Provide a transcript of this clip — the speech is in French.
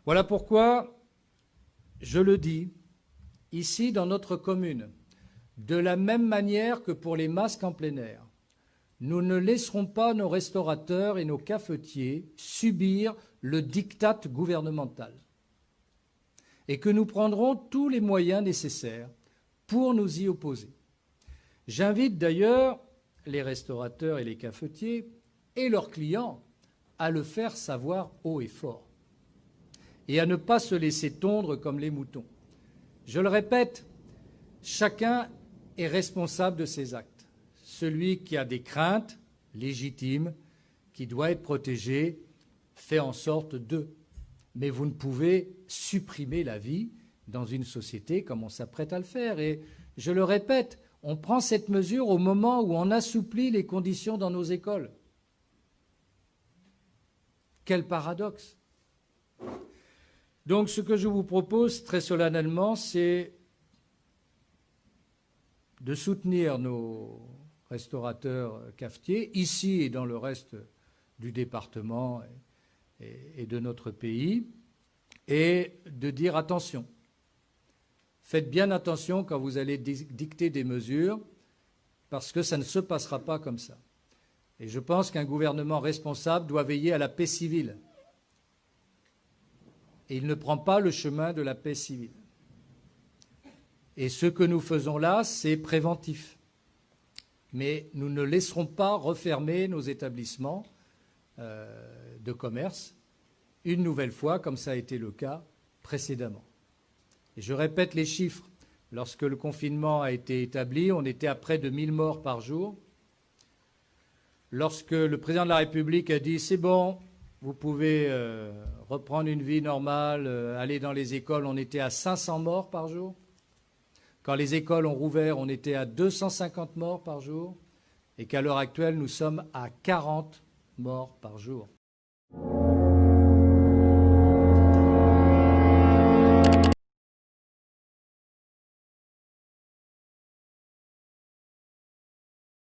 Voilà pourquoi, je le dis, ici dans notre commune, de la même manière que pour les masques en plein air, nous ne laisserons pas nos restaurateurs et nos cafetiers subir le diktat gouvernemental et que nous prendrons tous les moyens nécessaires pour nous y opposer. J'invite d'ailleurs les restaurateurs et les cafetiers et leurs clients à le faire savoir haut et fort et à ne pas se laisser tondre comme les moutons. Je le répète, chacun est responsable de ses actes. Celui qui a des craintes légitimes, qui doit être protégé, fait en sorte d'eux. Mais vous ne pouvez supprimer la vie dans une société comme on s'apprête à le faire. Et je le répète, on prend cette mesure au moment où on assouplit les conditions dans nos écoles. Quel paradoxe! Donc ce que je vous propose très solennellement, c'est de soutenir nos restaurateurs cafetiers, ici et dans le reste du département et de notre pays, et de dire attention. Faites bien attention quand vous allez dicter des mesures, parce que ça ne se passera pas comme ça. Et je pense qu'un gouvernement responsable doit veiller à la paix civile. Et il ne prend pas le chemin de la paix civile. Et ce que nous faisons là, c'est préventif. Mais nous ne laisserons pas refermer nos établissements de commerce une nouvelle fois, comme ça a été le cas précédemment. Et je répète les chiffres. Lorsque le confinement a été établi, on était à près de 1000 morts par jour. Lorsque le président de la République a dit « c'est bon, vous pouvez reprendre une vie normale, aller dans les écoles », on était à 500 morts par jour. Quand les écoles ont rouvert, on était à 250 morts par jour. Et qu'à l'heure actuelle, nous sommes à 40 morts par jour.